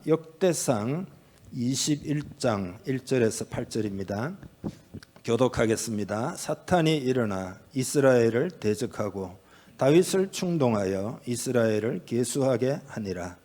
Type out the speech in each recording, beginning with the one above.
역대상 21장 1절에서 8절입니다. 교독하겠습니다. 사탄이 일어나 이스라엘을 대적하고 다윗을 충동하여 이스라엘을 계수하게 하니라.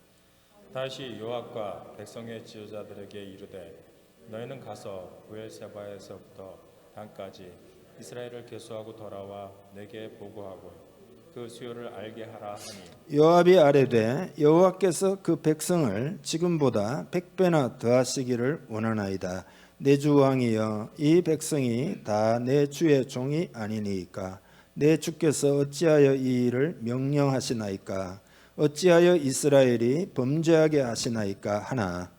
다시 요압과 백성의 지도자들에게 이르되 너희는 가서 브엘세바에서부터 단까지 이스라엘을 계수하고 돌아와 내게 보고하고 그 수요를 알게 하라 하니 요압이 아뢰되 여호와께서 그 백성을 지금보다 100배나 더하시기를 원하나이다. 내 주 왕이여, 이 백성이 다 내 주의 종이 아니니까 내 주께서 어찌하여 이 일을 명령하시나이까? 어찌하여 이스라엘이 범죄하게 하시나이까 하나.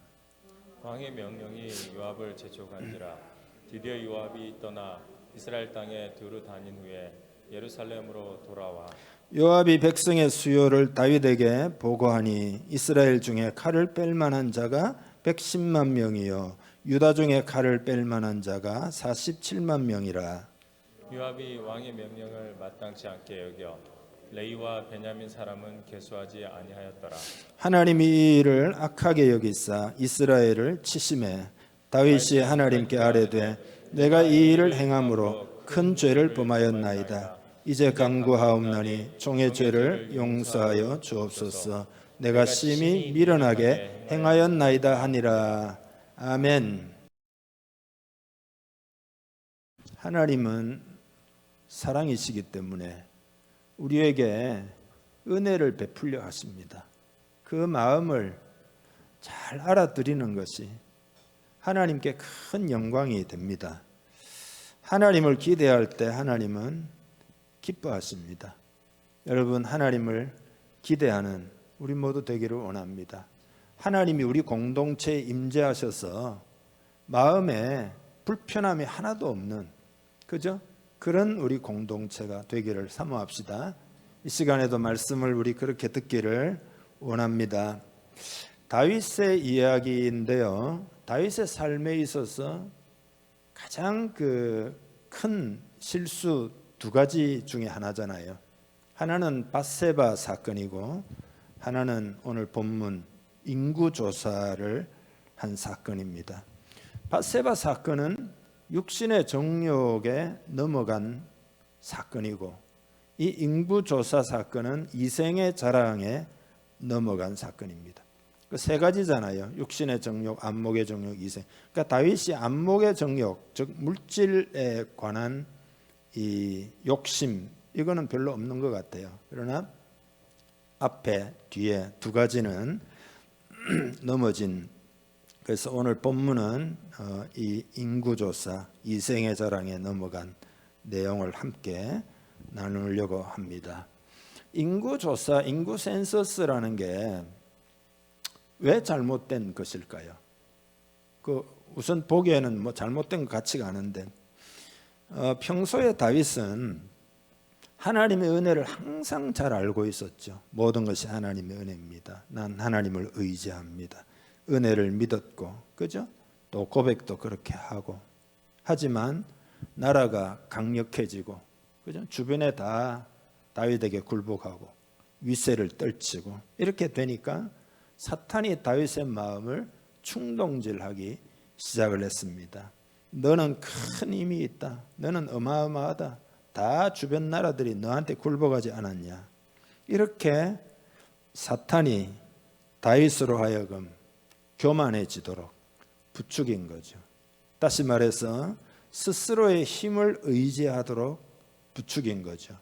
왕의 명령이 요압을 재촉한지라. 드디어 요압이 떠나 이스라엘 땅에 두루 다닌 후에 예루살렘으로 돌아와 요압이 백성의 수요를 다윗에게 보고하니 이스라엘 중에 칼을 뺄 만한 자가 110만 명이요 유다 중에 칼을 뺄 만한 자가 47만 명이라. 요압이 왕의 명령을 마땅치 않게 여겨 레이와 베냐민 사람은 계수하지 아니하였더라. 하나님이 이 일을 악하게 여기사 이스라엘을 치심해 다윗이 하나님께 아뢰되 내가 이 일을 행함으로 큰 죄를 범하였나이다. 이제 간구하옵나니 종의 죄를 용서하여 주옵소서. 내가 심히 미련하게 행하였나이다 하니라. 아멘. 하나님은 사랑이시기 때문에 우리에게 은혜를 베풀려 하십니다. 그 마음을 잘 알아들이는 것이 하나님께 큰 영광이 됩니다. 하나님을 기대할 때 하나님은 기뻐하십니다. 여러분, 하나님을 기대하는 우리 모두 되기를 원합니다. 하나님이 우리 공동체에 임재하셔서 마음에 불편함이 하나도 없는, 그죠? 그런 우리 공동체가 되기를 사모합시다. 이 시간에도 말씀을 우리 그렇게 듣기를 원합니다. 다윗의 이야기인데요. 다윗의 삶에 있어서 가장 큰 실수 두 가지 중에 하나잖아요. 하나는 밧세바 사건이고 하나는 오늘 본문 인구조사를 한 사건입니다. 밧세바 사건은 육신의 정욕에 넘어간 사건이고 이 인구조사 사건은 이생의 자랑에 넘어간 사건입니다. 그 세 가지잖아요. 육신의 정욕, 안목의 정욕, 이생. 그러니까 다윗이 안목의 정욕, 즉 물질에 관한 이 욕심, 이거는 별로 없는 것 같아요. 그러나 앞에 뒤에 두 가지는 넘어진. 그래서 오늘 본문은 이 인구조사, 이생의 자랑에 넘어간 내용을 함께 나누려고 합니다. 인구조사, 인구 센서스라는 게 왜 잘못된 것일까요? 우선 보기에는 뭐 잘못된 것 같지가 않은데 평소에 다윗은 하나님의 은혜를 항상 잘 알고 있었죠. 모든 것이 하나님의 은혜입니다. 난 하나님을 의지합니다. 은혜를 믿었고, 그죠? 또 고백도 그렇게 하고. 하지만 나라가 강력해지고, 그죠? 주변에 다 다윗에게 굴복하고 위세를 떨치고 이렇게 되니까 사탄이 다윗의 마음을 충동질하기 시작을 했습니다. 너는 큰 힘이 있다. 너는 어마어마하다. 다 주변 나라들이 너한테 굴복하지 않았냐. 이렇게 사탄이 다윗으로 하여금 교만해지도록 부추긴 거죠. 다시 말해서 스스로의 힘을 의지하도록 부추긴 거죠.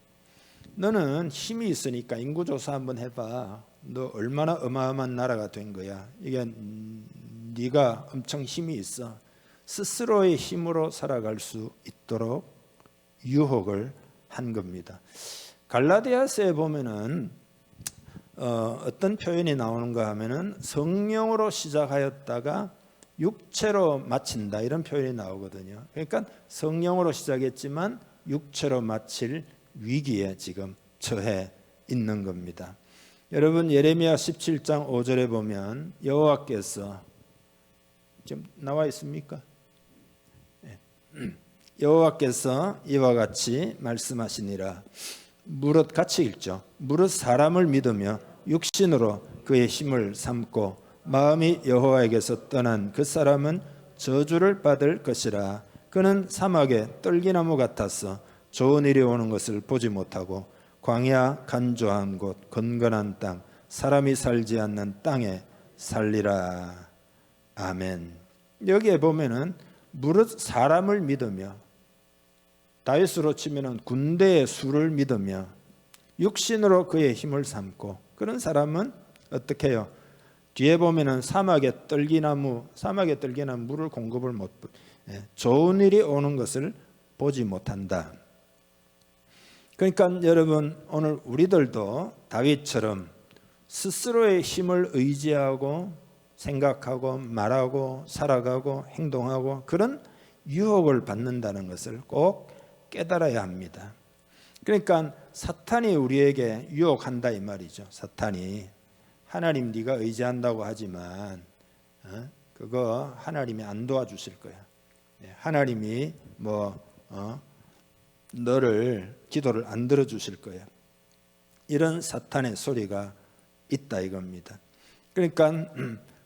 너는 힘이 있으니까 인구조사 한번 해봐. 너 얼마나 어마어마한 나라가 된 거야. 이게 네가 엄청 힘이 있어. 스스로의 힘으로 살아갈 수 있도록 유혹을 한 겁니다. 갈라디아서에 보면은 어떤 표현이 나오는가 하면은 성령으로 시작하였다가 육체로 마친다, 이런 표현이 나오거든요. 그러니까 성령으로 시작했지만 육체로 마칠 위기에 지금 처해 있는 겁니다. 여러분, 예레미야 17장 5절에 보면 여호와께서, 지금 나와 있습니까? 여호와께서 이와 같이 말씀하시니라. 무릇 같이 읽죠. 무릇 사람을 믿으며 육신으로 그의 힘을 삼고 마음이 여호와에게서 떠난 그 사람은 저주를 받을 것이라. 그는 사막의 떨기나무 같아서 좋은 일이 오는 것을 보지 못하고 광야 간조한 곳 건건한 땅 사람이 살지 않는 땅에 살리라. 아멘. 여기에 보면은 무릇 사람을 믿으며, 다윗으로 치면은 군대의 수를 믿으며 육신으로 그의 힘을 삼고, 그런 사람은 어떻게 해요? 뒤에 보면은 사막의 떨기나무 물을 공급을 못, 좋은 일이 오는 것을 보지 못한다. 그러니까 여러분, 오늘 우리들도 다윗처럼 스스로의 힘을 의지하고 생각하고 말하고 살아가고 행동하고 그런 유혹을 받는다는 것을 꼭 깨달아야 합니다. 그러니까 사탄이 우리에게 유혹한다 이 말이죠. 사탄이 하나님 네가 의지한다고 하지만 그거 하나님이 안 도와주실 거야. 하나님이 너를 기도를 안 들어주실 거야. 이런 사탄의 소리가 있다 이겁니다. 그러니까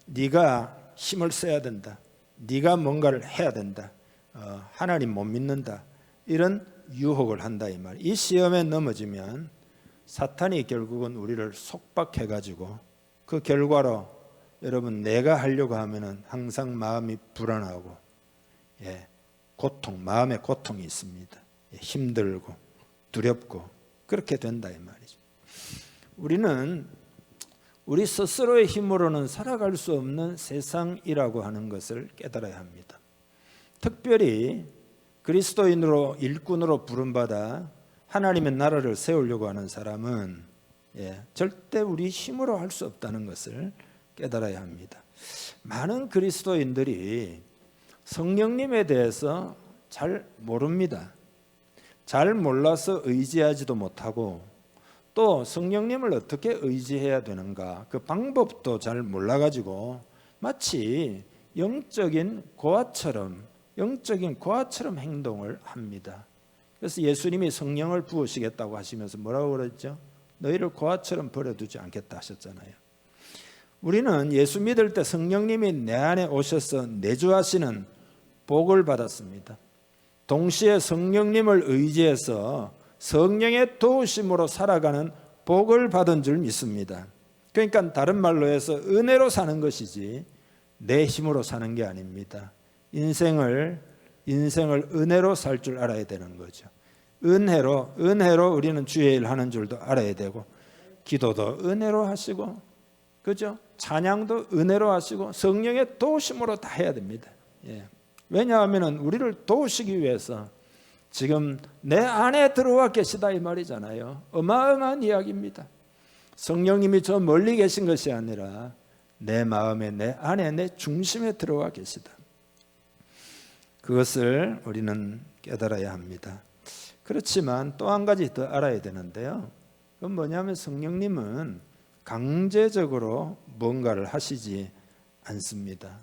네가 힘을 써야 된다. 네가 뭔가를 해야 된다. 하나님 못 믿는다. 이런 유혹을 한다 이 말. 이 시험에 넘어지면 사탄이 결국은 우리를 속박해가지고 그 결과로 여러분 내가 하려고 하면은 항상 마음이 불안하고 마음의 고통이 있습니다. 힘들고 두렵고 그렇게 된다 이 말이죠. 우리는 우리 스스로의 힘으로는 살아갈 수 없는 세상이라고 하는 것을 깨달아야 합니다. 특별히 그리스도인으로 일꾼으로 부름받아 하나님의 나라를 세우려고 하는 사람은 절대 우리 힘으로 할 수 없다는 것을 깨달아야 합니다. 많은 그리스도인들이 성령님에 대해서 잘 모릅니다. 잘 몰라서 의지하지도 못하고 또 성령님을 어떻게 의지해야 되는가 그 방법도 잘 몰라가지고 마치 영적인 고아처럼 행동을 합니다. 그래서 예수님이 성령을 부으시겠다고 하시면서 뭐라고 그랬죠? 너희를 고아처럼 버려두지 않겠다 하셨잖아요. 우리는 예수 믿을 때 성령님이 내 안에 오셔서 내주하시는 복을 받았습니다. 동시에 성령님을 의지해서 성령의 도우심으로 살아가는 복을 받은 줄 믿습니다. 그러니까 다른 말로 해서 은혜로 사는 것이지 내 힘으로 사는 게 아닙니다. 인생을 은혜로 살 줄 알아야 되는 거죠. 은혜로 우리는 주의 일 하는 줄도 알아야 되고 기도도 은혜로 하시고 그죠? 찬양도 은혜로 하시고 성령의 도우심으로 다 해야 됩니다. 왜냐하면 우리를 도우시기 위해서 지금 내 안에 들어와 계시다 이 말이잖아요. 어마어마한 이야기입니다. 성령님이 저 멀리 계신 것이 아니라 내 마음에 내 안에 내 중심에 들어와 계시다. 그것을 우리는 깨달아야 합니다. 그렇지만 또 한 가지 더 알아야 되는데요. 그건 뭐냐면 성령님은 강제적으로 뭔가를 하시지 않습니다.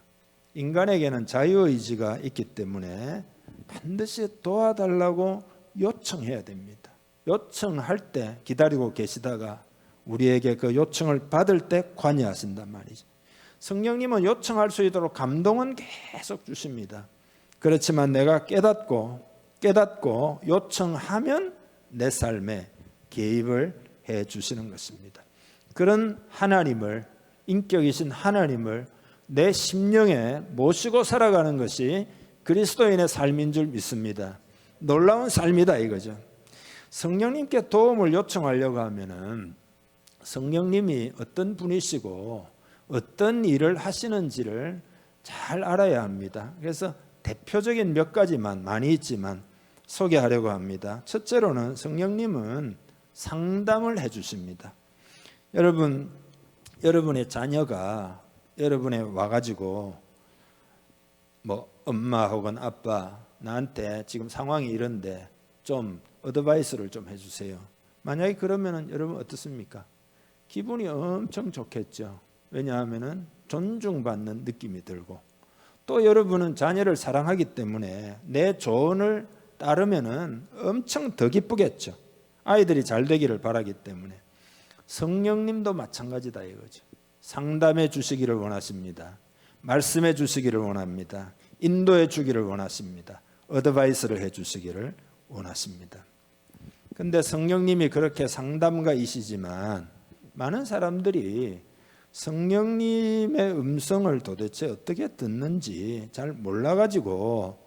인간에게는 자유의지가 있기 때문에 반드시 도와달라고 요청해야 됩니다. 요청할 때 기다리고 계시다가 우리에게 그 요청을 받을 때 관여하신단 말이죠. 성령님은 요청할 수 있도록 감동은 계속 주십니다. 그렇지만 내가 깨닫고 요청하면 내 삶에 개입을 해 주시는 것입니다. 그런 하나님을, 인격이신 하나님을 내 심령에 모시고 살아가는 것이 그리스도인의 삶인 줄 믿습니다. 놀라운 삶이다 이거죠. 성령님께 도움을 요청하려고 하면은 성령님이 어떤 분이시고 어떤 일을 하시는지를 잘 알아야 합니다. 그래서 대표적인 몇 가지만 많이 있지만 소개하려고 합니다. 첫째로는 성령님은 상담을 해 주십니다. 여러분의 자녀가 여러분에 와가지고 엄마 혹은 아빠 나한테 지금 상황이 이런데 좀 어드바이스를 좀 해주세요. 만약에 그러면은 여러분 어떻습니까? 기분이 엄청 좋겠죠. 왜냐하면은 존중받는 느낌이 들고 또 여러분은 자녀를 사랑하기 때문에 내 조언을 따르면은 엄청 더 기쁘겠죠. 아이들이 잘 되기를 바라기 때문에 성령님도 마찬가지다 이거죠. 상담해 주시기를 원하십니다. 말씀해 주시기를 원합니다. 인도해 주기를 원하십니다. 어드바이스를 해 주시기를 원하십니다. 근데 성령님이 그렇게 상담가이시지만 많은 사람들이 성령님의 음성을 도대체 어떻게 듣는지 잘 몰라가지고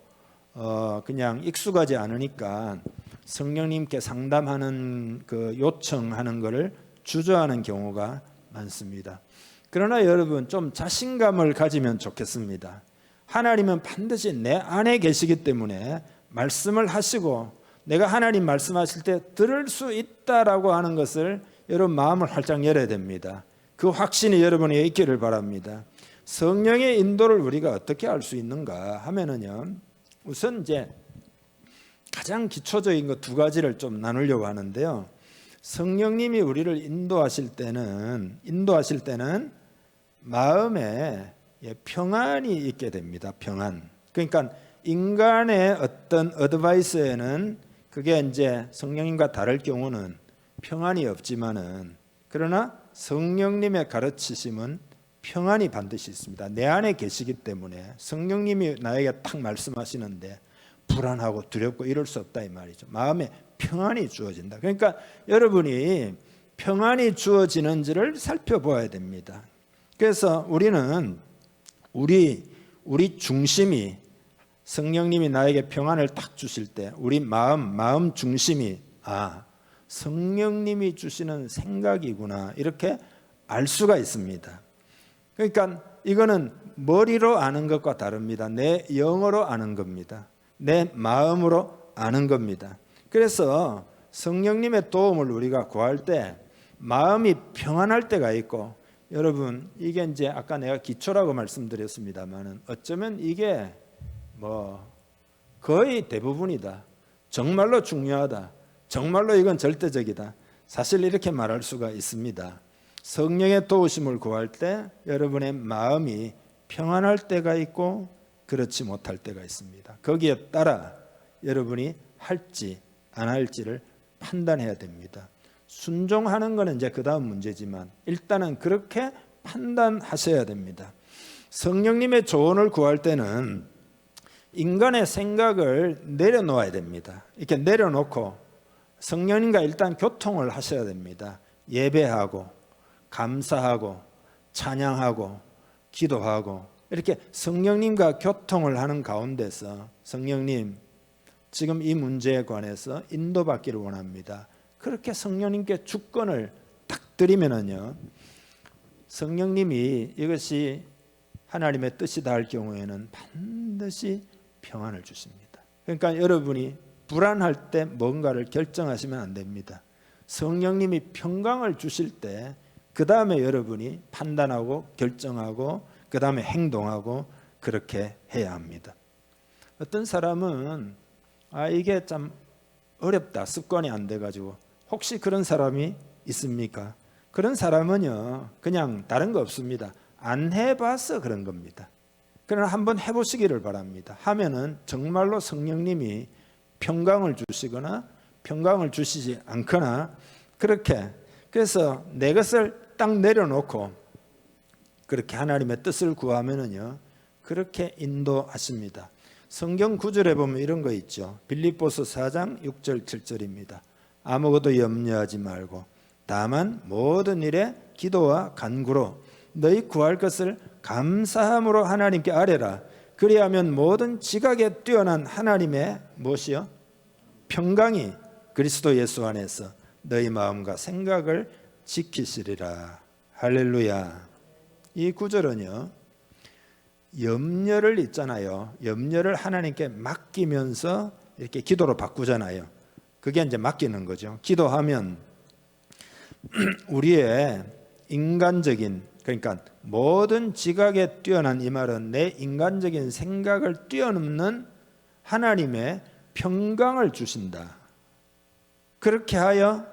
그냥 익숙하지 않으니까 성령님께 상담하는 그 요청하는 것을 주저하는 경우가 많습니다. 그러나 여러분 좀 자신감을 가지면 좋겠습니다. 하나님은 반드시 내 안에 계시기 때문에 말씀을 하시고 내가 하나님 말씀하실 때 들을 수 있다라고 하는 것을 여러분 마음을 활짝 열어야 됩니다. 그 확신이 여러분에게 있기를 바랍니다. 성령의 인도를 우리가 어떻게 알 수 있는가 하면은요, 우선 이제 가장 기초적인 것 두 가지를 좀 나누려고 하는데요. 성령님이 우리를 인도하실 때는 마음에 평안이 있게 됩니다. 평안. 그러니까 인간의 어떤 어드바이스에는 그게 이제 성령님과 다를 경우는 평안이 없지만은, 그러나 성령님의 가르치심은 평안이 반드시 있습니다. 내 안에 계시기 때문에 성령님이 나에게 딱 말씀하시는데 불안하고 두렵고 이럴 수 없다 이 말이죠. 마음에 평안이 주어진다. 그러니까 여러분이 평안이 주어지는지를 살펴보아야 됩니다. 그래서 우리는 우리 중심이, 성령님이 나에게 평안을 딱 주실 때 우리 마음 중심이 성령님이 주시는 생각이구나 이렇게 알 수가 있습니다. 그러니까 이거는 머리로 아는 것과 다릅니다. 내 영어로 아는 겁니다. 내 마음으로 아는 겁니다. 그래서 성령님의 도움을 우리가 구할 때 마음이 평안할 때가 있고, 여러분 이게 이제 아까 내가 기초라고 말씀드렸습니다만은 어쩌면 이게 거의 대부분이다. 정말로 중요하다. 정말로 이건 절대적이다. 사실 이렇게 말할 수가 있습니다. 성령의 도우심을 구할 때 여러분의 마음이 평안할 때가 있고 그렇지 못할 때가 있습니다. 거기에 따라 여러분이 할지 안 할지를 판단해야 됩니다. 순종하는 것은 이제 그 다음 문제지만 일단은 그렇게 판단하셔야 됩니다. 성령님의 조언을 구할 때는 인간의 생각을 내려놓아야 됩니다. 이렇게 내려놓고 성령님과 일단 교통을 하셔야 됩니다. 예배하고 감사하고 찬양하고 기도하고 이렇게 성령님과 교통을 하는 가운데서 성령님 지금 이 문제에 관해서 인도받기를 원합니다. 그렇게 성령님께 주권을 딱 드리면은요, 성령님이 이것이 하나님의 뜻이다 할 경우에는 반드시 평안을 주십니다. 그러니까 여러분이 불안할 때 뭔가를 결정하시면 안 됩니다. 성령님이 평강을 주실 때 그 다음에 여러분이 판단하고 결정하고 그 다음에 행동하고 그렇게 해야 합니다. 어떤 사람은 이게 참 어렵다, 습관이 안 돼가지고, 혹시 그런 사람이 있습니까? 그런 사람은요 그냥 다른 거 없습니다. 안 해봐서 그런 겁니다. 그러나 한번 해보시기를 바랍니다. 하면은 정말로 성령님이 평강을 주시거나 평강을 주시지 않거나 그렇게, 그래서 내 것을 딱 내려놓고 그렇게 하나님의 뜻을 구하면은요 그렇게 인도하십니다. 성경 구절에 보면 이런 거 있죠. 빌립보서 4장 6절 7절입니다. 아무것도 염려하지 말고 다만 모든 일에 기도와 간구로 너희 구할 것을 감사함으로 하나님께 아뢰라. 그리하면 모든 지각에 뛰어난 하나님의 무엇이요? 평강이 그리스도 예수 안에서 너희 마음과 생각을 지키시리라. 할렐루야. 이 구절은요 염려를 있잖아요. 염려를 하나님께 맡기면서 이렇게 기도로 바꾸잖아요. 그게 이제 맡기는 거죠. 기도하면 우리의 인간적인, 그러니까 모든 지각에 뛰어난, 이 말은 내 인간적인 생각을 뛰어넘는 하나님의 평강을 주신다. 그렇게 하여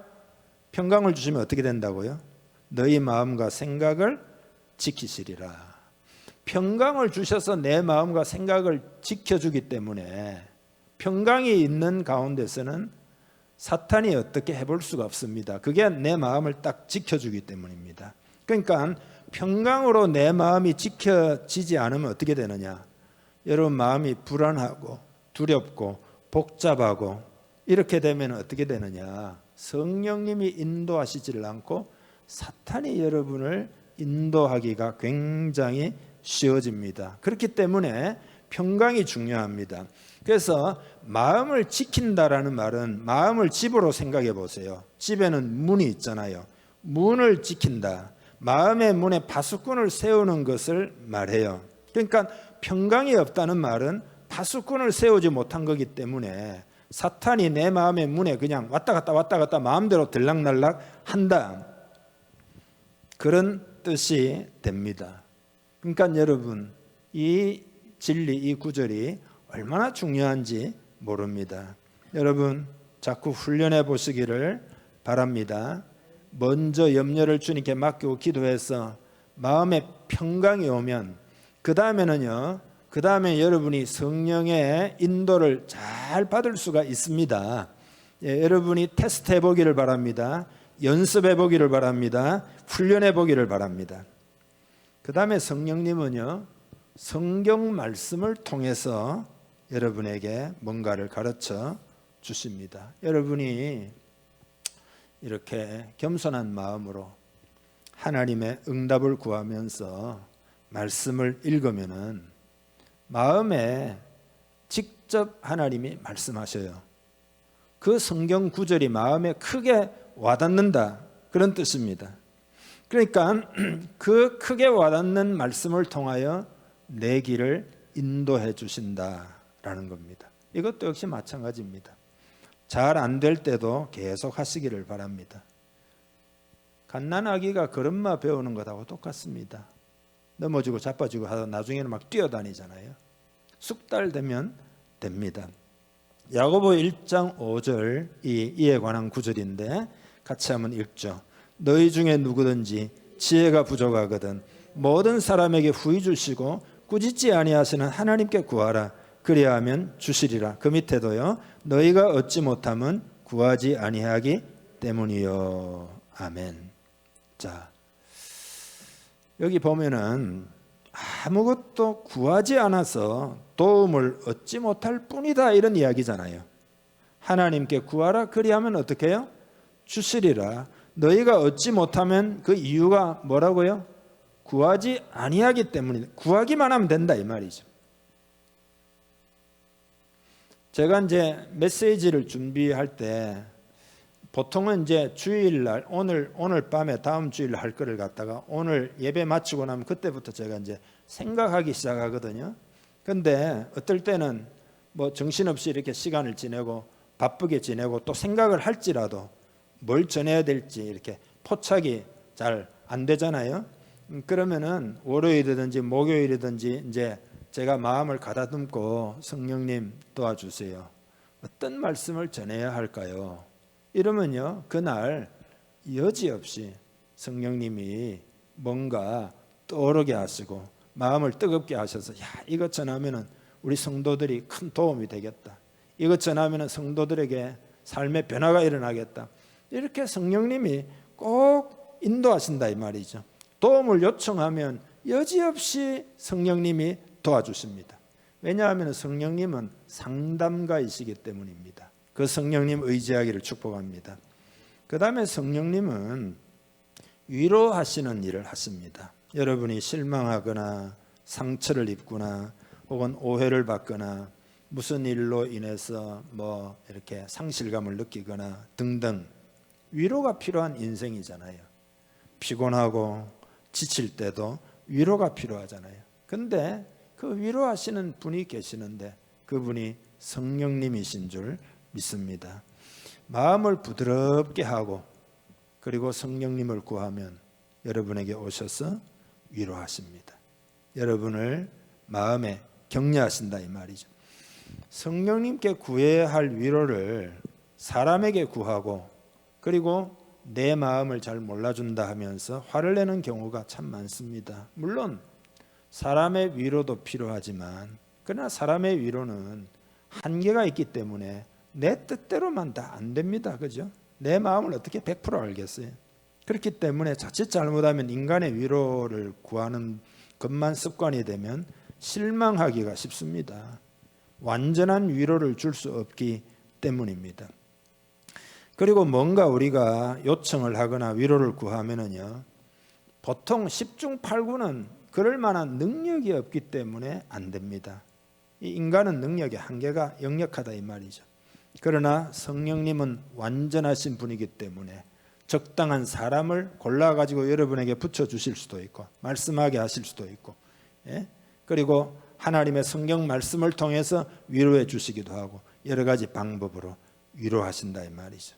평강을 주시면 어떻게 된다고요? 너희 마음과 생각을 지키시리라. 평강을 주셔서 내 마음과 생각을 지켜주기 때문에 평강이 있는 가운데서는 사탄이 어떻게 해볼 수가 없습니다. 그게 내 마음을 딱 지켜주기 때문입니다. 그러니까 평강으로 내 마음이 지켜지지 않으면 어떻게 되느냐? 여러분 마음이 불안하고 두렵고 복잡하고 이렇게 되면 어떻게 되느냐? 성령님이 인도하시지를 않고 사탄이 여러분을 인도하기가 굉장히 쉬워집니다. 그렇기 때문에 평강이 중요합니다. 그래서 마음을 지킨다라는 말은 마음을 집으로 생각해 보세요. 집에는 문이 있잖아요. 문을 지킨다. 마음의 문에 파수꾼을 세우는 것을 말해요. 그러니까 평강이 없다는 말은 파수꾼을 세우지 못한 거기 때문에 사탄이 내 마음의 문에 그냥 왔다 갔다 마음대로 들락날락 한다. 그런 뜻이 됩니다. 그러니까 여러분 이 진리, 이 구절이 얼마나 중요한지 모릅니다. 여러분 자꾸 훈련해 보시기를 바랍니다. 먼저 염려를 주님께 맡기고 기도해서 마음에 평강이 오면 그 다음에 여러분이 성령의 인도를 잘 받을 수가 있습니다. 여러분이 테스트 해보기를 바랍니다. 연습해 보기를 바랍니다. 훈련해 보기를 바랍니다. 그 다음에 성령님은요 성경 말씀을 통해서 여러분에게 뭔가를 가르쳐 주십니다. 여러분이 이렇게 겸손한 마음으로 하나님의 응답을 구하면서 말씀을 읽으면은 마음에 직접 하나님이 말씀하셔요. 그 성경 구절이 마음에 크게 와닿는다 그런 뜻입니다. 그러니까 그 크게 와닿는 말씀을 통하여 내 길을 인도해 주신다라는 겁니다. 이것도 역시 마찬가지입니다. 잘 안 될 때도 계속 하시기를 바랍니다. 갓난아기가 걸음마 배우는 것하고 똑같습니다. 넘어지고 자빠지고 하다 나중에는 막 뛰어다니잖아요. 숙달되면 됩니다. 야고보 1장 5절 이에 관한 구절인데 같이 한번 읽죠. 너희 중에 누구든지 지혜가 부족하거든 모든 사람에게 후히 주시고 꾸짖지 아니하시는 하나님께 구하라. 그리하면 주시리라. 그 밑에도요. 너희가 얻지 못함은 구하지 아니하기 때문이요. 아멘. 자, 여기 보면은 아무것도 구하지 않아서 도움을 얻지 못할 뿐이다 이런 이야기잖아요. 하나님께 구하라. 그리하면 어떻게 해요? 주시리라. 너희가 얻지 못하면 그 이유가 뭐라고요? 구하지 아니하기 때문이다. 구하기만 하면 된다 이 말이죠. 제가 이제 메시지를 준비할 때 보통은 이제 주일날 오늘 밤에 다음 주일 할 거를 갖다가 오늘 예배 마치고 나면 그때부터 제가 이제 생각하기 시작하거든요. 근데 어떨 때는 뭐 정신없이 이렇게 시간을 지내고 바쁘게 지내고 또 생각을 할지라도 뭘 전해야 될지 이렇게 포착이 잘 안 되잖아요. 그러면은 월요일이든지 목요일이든지 이제 제가 마음을 가다듬고 성령님 도와주세요. 어떤 말씀을 전해야 할까요? 이러면요 그날 여지없이 성령님이 뭔가 떠오르게 하시고 마음을 뜨겁게 하셔서 야 이것 전하면은 우리 성도들이 큰 도움이 되겠다. 이것 전하면은 성도들에게 삶의 변화가 일어나겠다. 이렇게 성령님이 꼭 인도하신다 이 말이죠. 도움을 요청하면 여지없이 성령님이 도와주십니다. 왜냐하면 성령님은 상담가이시기 때문입니다. 그 성령님 의지하기를 축복합니다. 그 다음에 성령님은 위로하시는 일을 하십니다. 여러분이 실망하거나 상처를 입거나 혹은 오해를 받거나 무슨 일로 인해서 뭐 이렇게 상실감을 느끼거나 등등 위로가 필요한 인생이잖아요. 피곤하고 지칠 때도 위로가 필요하잖아요. 근데 그 위로하시는 분이 계시는데 그분이 성령님이신 줄 믿습니다. 마음을 부드럽게 하고 그리고 성령님을 구하면 여러분에게 오셔서 위로하십니다. 여러분을 마음에 격려하신다 이 말이죠. 성령님께 구해야 할 위로를 사람에게 구하고 그리고 내 마음을 잘 몰라준다 하면서 화를 내는 경우가 참 많습니다. 물론 사람의 위로도 필요하지만 그러나 사람의 위로는 한계가 있기 때문에 내 뜻대로만 다 안 됩니다. 그죠? 내 마음을 어떻게 100% 알겠어요? 그렇기 때문에 자칫 잘못하면 인간의 위로를 구하는 것만 습관이 되면 실망하기가 쉽습니다. 완전한 위로를 줄 수 없기 때문입니다. 그리고 뭔가 우리가 요청을 하거나 위로를 구하면은요, 보통 10중 8구는 그럴 만한 능력이 없기 때문에 안 됩니다. 이 인간은 능력의 한계가 역력하다 이 말이죠. 그러나 성령님은 완전하신 분이기 때문에 적당한 사람을 골라가지고 여러분에게 붙여주실 수도 있고 말씀하게 하실 수도 있고, 그리고 하나님의 성경 말씀을 통해서 위로해 주시기도 하고 여러 가지 방법으로 위로하신다 이 말이죠.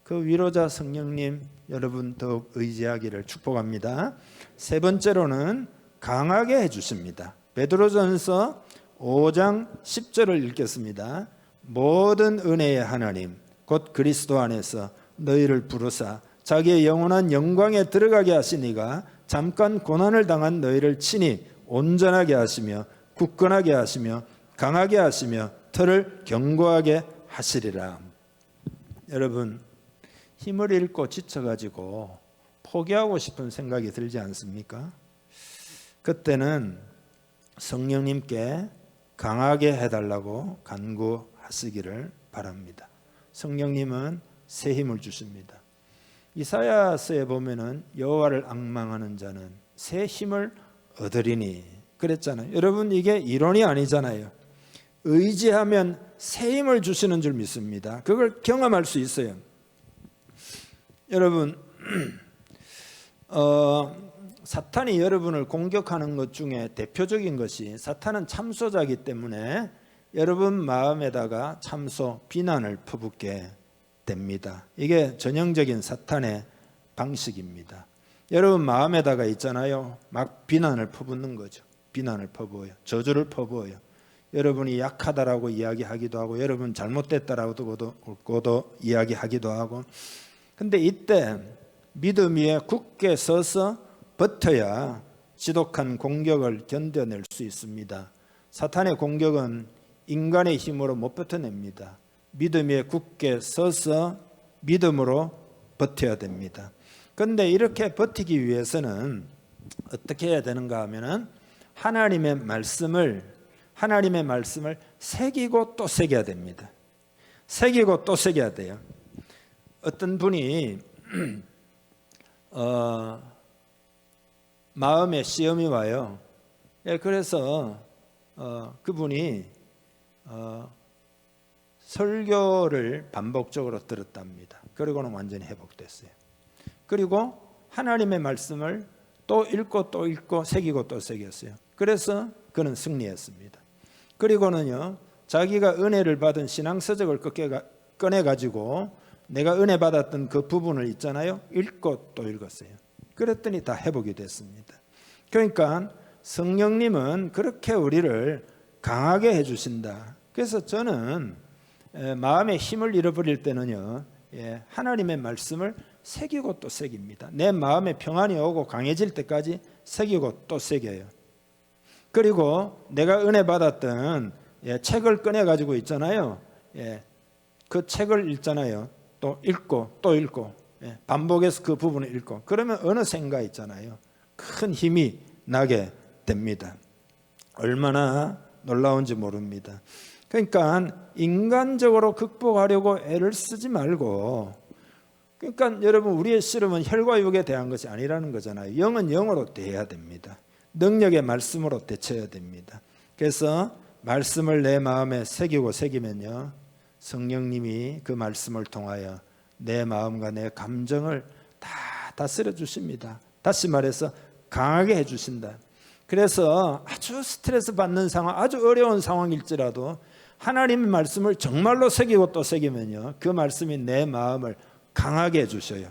그 위로자 성령님 여러분 더욱 의지하기를 축복합니다. 세 번째로는 강하게 해주십니다. 베드로전서 5장 10절을 읽겠습니다. 모든 은혜의 하나님 곧 그리스도 안에서 너희를 부르사 자기의 영원한 영광에 들어가게 하시니가 잠깐 고난을 당한 너희를 친히 온전하게 하시며 굳건하게 하시며 강하게 하시며 털을 견고하게 하시리라. 여러분, 힘을 잃고 지쳐가지고 포기하고 싶은 생각이 들지 않습니까? 그때는 성령님께 강하게 해달라고 간구하시기를 바랍니다. 성령님은 새 힘을 주십니다. 이사야서에 보면은 여호와를 앙망하는 자는 새 힘을 얻으리니 그랬잖아요. 여러분, 이게 이론이 아니잖아요. 의지하면 새 힘을 주시는 줄 믿습니다. 그걸 경험할 수 있어요. 여러분, 사탄이 여러분을 공격하는 것 중에 대표적인 것이, 사탄은 참소자이기 때문에 여러분 마음에다가 참소, 비난을 퍼붓게 됩니다. 이게 전형적인 사탄의 방식입니다. 여러분 마음에다가 있잖아요, 막 비난을 퍼붓는 거죠. 비난을 퍼부어요. 저주를 퍼부어요. 여러분이 약하다라고 이야기하기도 하고 여러분 잘못됐다라고도 이야기하기도 하고. 근데 이때 믿음 위에 굳게 서서 버텨야 지독한 공격을 견뎌낼 수 있습니다. 사탄의 공격은 인간의 힘으로 못 버텨냅니다. 믿음 위에 굳게 서서 믿음으로 버텨야 됩니다. 그런데 이렇게 버티기 위해서는 어떻게 해야 되는가 하면은 하나님의 말씀을 새기고 또 새겨야 됩니다. 새기고 또 새겨야 돼요. 어떤 분이 마음에 시험이 와요. 그래서 그분이 설교를 반복적으로 들었답니다. 그리고는 완전히 회복됐어요. 그리고 하나님의 말씀을 또 읽고 또 읽고 새기고 또 새겼어요. 그래서 그는 승리했습니다. 그리고는요, 자기가 은혜를 받은 신앙서적을 꺼내가지고 내가 은혜 받았던 그 부분을 있잖아요, 읽고 또 읽었어요. 그랬더니 다 회복이 됐습니다. 그러니까 성령님은 그렇게 우리를 강하게 해주신다. 그래서 저는 마음의 힘을 잃어버릴 때는요, 하나님의 말씀을 새기고 또 새깁니다. 내 마음에 평안이 오고 강해질 때까지 새기고 또 새겨요. 그리고 내가 은혜 받았던 책을 꺼내가지고 있잖아요, 그 책을 읽잖아요. 또 읽고 또 읽고 반복해서 그 부분을 읽고, 그러면 어느샌가 있잖아요, 큰 힘이 나게 됩니다. 얼마나 놀라운지 모릅니다. 그러니까 인간적으로 극복하려고 애를 쓰지 말고, 그러니까 여러분, 우리의 씨름은 혈과 육에 대한 것이 아니라는 거잖아요. 영은 영으로 대해야 됩니다. 능력의 말씀으로 대처해야 됩니다. 그래서 말씀을 내 마음에 새기고 새기면요, 성령님이 그 말씀을 통하여 내 마음과 내 감정을 다 다스려 주십니다. 다시 말해서 강하게 해주신다. 그래서 아주 스트레스 받는 상황, 아주 어려운 상황일지라도 하나님의 말씀을 정말로 새기고 또 새기면요, 그 말씀이 내 마음을 강하게 해주셔요.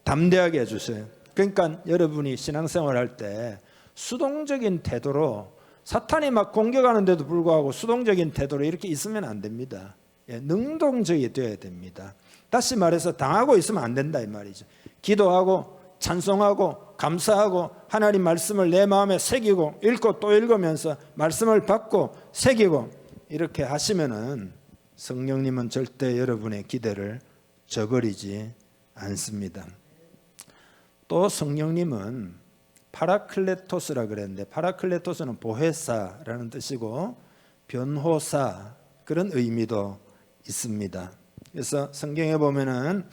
담대하게 해주셔요. 그러니까 여러분이 신앙생활할 때 수동적인 태도로, 사탄이 막 공격하는데도 불구하고 수동적인 태도로 이렇게 있으면 안 됩니다. 능동적이 되어야 됩니다. 다시 말해서 당하고 있으면 안 된다 이 말이죠. 기도하고 찬송하고 감사하고 하나님 말씀을 내 마음에 새기고 읽고 또 읽으면서 말씀을 받고 새기고 이렇게 하시면은 성령님은 절대 여러분의 기대를 저버리지 않습니다. 또 성령님은 파라클레토스라 그랬는데 파라클레토스는 보혜사라는 뜻이고 변호사 그런 의미도 있습니다. 그래서 성경에 보면은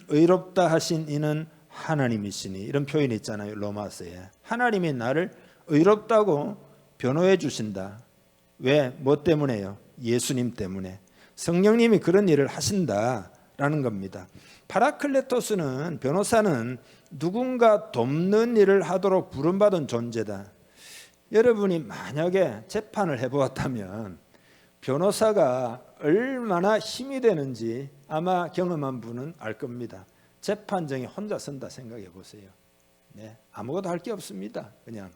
의롭다 하신 이는 하나님이시니 이런 표현이 있잖아요. 로마서에 하나님이 나를 의롭다고 변호해 주신다. 왜? 뭐 때문에요? 예수님 때문에. 성령님이 그런 일을 하신다라는 겁니다. 파라클레토스는 변호사는 누군가 돕는 일을 하도록 부름받은 존재다. 여러분이 만약에 재판을 해보았다면 변호사가 얼마나 힘이 되는지 아마 경험한 분은 알 겁니다. 재판정에 혼자 선다 생각해 보세요. 네, 아무것도 할 게 없습니다. 그냥.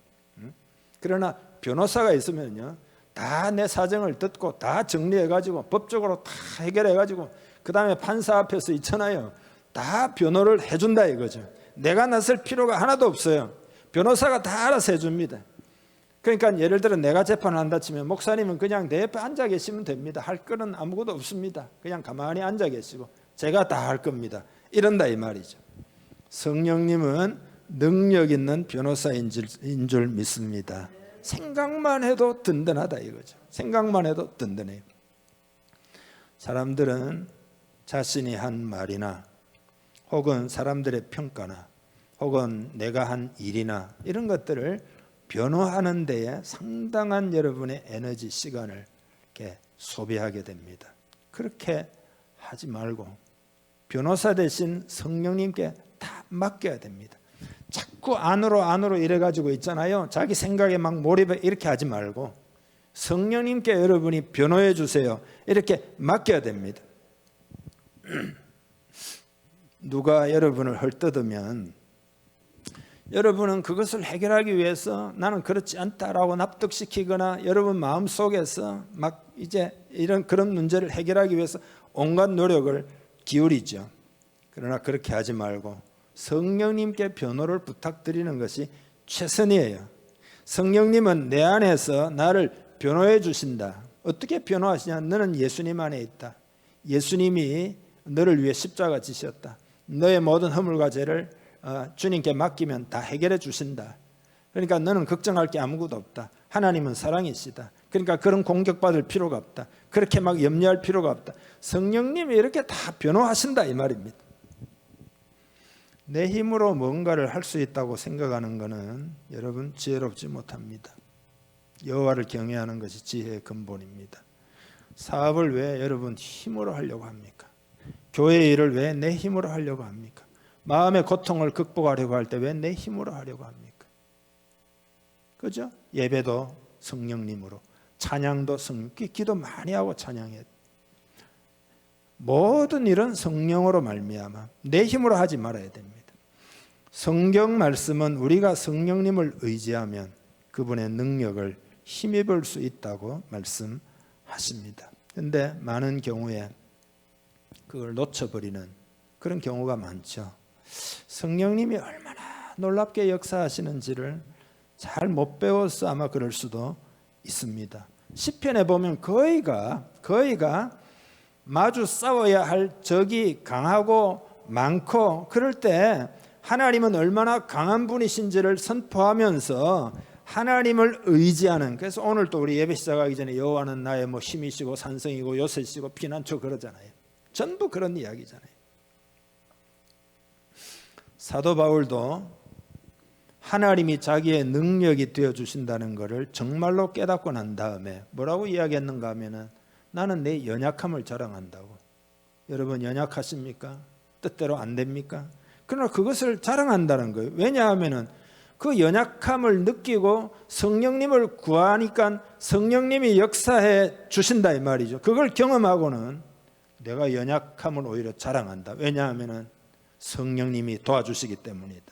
그러나 변호사가 있으면요, 다 내 사정을 듣고 다 정리해가지고 법적으로 다 해결해가지고 그 다음에 판사 앞에서 있잖아요. 다 변호를 해준다 이거죠. 내가 나설 필요가 하나도 없어요. 변호사가 다 알아서 해줍니다. 그러니까 예를 들어 내가 재판을 한다 치면 목사님은 그냥 내 옆에 앉아 계시면 됩니다. 할 거는 아무것도 없습니다. 그냥 가만히 앉아 계시고 제가 다 할 겁니다. 이런다 이 말이죠. 성령님은 능력 있는 변호사인 줄 믿습니다. 생각만 해도 든든하다 이거죠. 생각만 해도 든든해요. 사람들은 자신이 한 말이나 혹은 사람들의 평가나 혹은 내가 한 일이나 이런 것들을 변호하는 데에 상당한 여러분의 에너지 시간을 이렇게 소비하게 됩니다. 그렇게 하지 말고 변호사 대신 성령님께 다 맡겨야 됩니다. 자꾸 안으로 이래가지고 있잖아요. 자기 생각에 막 몰입해 이렇게 하지 말고 성령님께 여러분이 변호해 주세요. 이렇게 맡겨야 됩니다. 누가 여러분을 헐뜯으면 여러분은 그것을 해결하기 위해서 나는 그렇지 않다라고 납득시키거나 여러분 마음속에서 막 이제 그런 문제를 해결하기 위해서 온갖 노력을 기울이죠. 그러나 그렇게 하지 말고 성령님께 변호를 부탁드리는 것이 최선이에요. 성령님은 내 안에서 나를 변호해 주신다. 어떻게 변호하시냐? 너는 예수님 안에 있다. 예수님이 너를 위해 십자가 지셨다. 너의 모든 허물과 죄를 주님께 맡기면 다 해결해 주신다. 그러니까 너는 걱정할 게 아무것도 없다. 하나님은 사랑이시다. 그러니까 그런 공격받을 필요가 없다. 그렇게 막 염려할 필요가 없다. 성령님이 이렇게 다 변호하신다 이 말입니다. 내 힘으로 뭔가를 할 수 있다고 생각하는 것은 여러분 지혜롭지 못합니다. 여호와를 경외하는 것이 지혜의 근본입니다. 사업을 왜 여러분 힘으로 하려고 합니까? 교회 일을 왜 내 힘으로 하려고 합니까? 마음의 고통을 극복하려고 할 때 왜 내 힘으로 하려고 합니까? 그죠? 예배도 성령님으로, 찬양도 기도 많이 하고 찬양해. 모든 일은 성령으로 말미암아 내 힘으로 하지 말아야 됩니다. 성경 말씀은 우리가 성령님을 의지하면 그분의 능력을 힘입을 수 있다고 말씀하십니다. 그런데 많은 경우에 그걸 놓쳐버리는 그런 경우가 많죠. 성령님이 얼마나 놀랍게 역사하시는지를 잘 못 배워서 아마 그럴 수도 있습니다. 시편에 보면 거의가 마주 싸워야 할 적이 강하고 많고 그럴 때 하나님은 얼마나 강한 분이신지를 선포하면서 하나님을 의지하는, 그래서 오늘 또 우리 예배 시작하기 전에 여호와는 나의 뭐 힘이시고 산성이고 요새시고 피난처 그러잖아요. 전부 그런 이야기잖아요. 사도 바울도 하나님이 자기의 능력이 되어주신다는 것을 정말로 깨닫고 난 다음에 뭐라고 이야기했는가 하면은 나는 내 연약함을 자랑한다고. 여러분 연약하십니까? 뜻대로 안 됩니까? 그러나 그것을 자랑한다는 거예요. 왜냐하면은 그 연약함을 느끼고 성령님을 구하니까 성령님이 역사해 주신다 이 말이죠. 그걸 경험하고는 내가 연약함을 오히려 자랑한다. 왜냐하면은 성령님이 도와주시기 때문이다.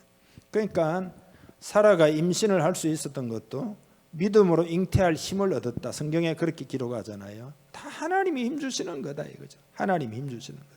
그러니까 사라가 임신을 할 수 있었던 것도 믿음으로 잉태할 힘을 얻었다. 성경에 그렇게 기록하잖아요. 다 하나님이 힘주시는 거다 이거죠. 하나님이 힘주시는 것.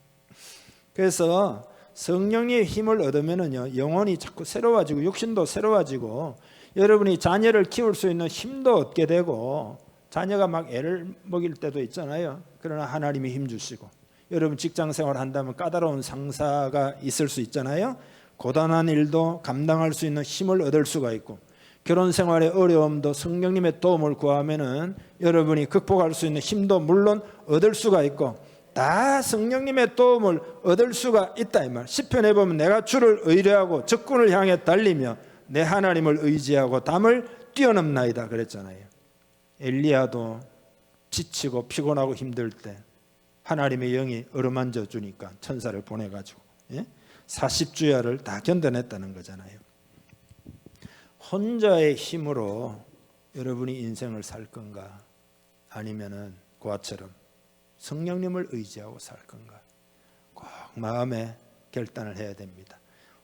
그래서 성령의 힘을 얻으면은요 영혼이 자꾸 새로워지고 육신도 새로워지고 여러분이 자녀를 키울 수 있는 힘도 얻게 되고 자녀가 막 애를 먹일 때도 있잖아요. 그러나 하나님이 힘주시고 여러분 직장생활 한다면 까다로운 상사가 있을 수 있잖아요. 고단한 일도 감당할 수 있는 힘을 얻을 수가 있고, 결혼 생활의 어려움도 성령님의 도움을 구하면은 여러분이 극복할 수 있는 힘도 물론 얻을 수가 있고, 다 성령님의 도움을 얻을 수가 있다 이 말. 시편에 보면 내가 주를 의뢰하고 적군을 향해 달리며 내 하나님을 의지하고 담을 뛰어넘나이다 그랬잖아요. 엘리야도 지치고 피곤하고 힘들 때 하나님의 영이 어루만져 주니까 천사를 보내가지고 40주야를 다 견뎌냈다는 거잖아요. 혼자의 힘으로 여러분이 인생을 살 건가, 아니면은 그와처럼 성령님을 의지하고 살 건가, 꼭 마음에 결단을 해야 됩니다.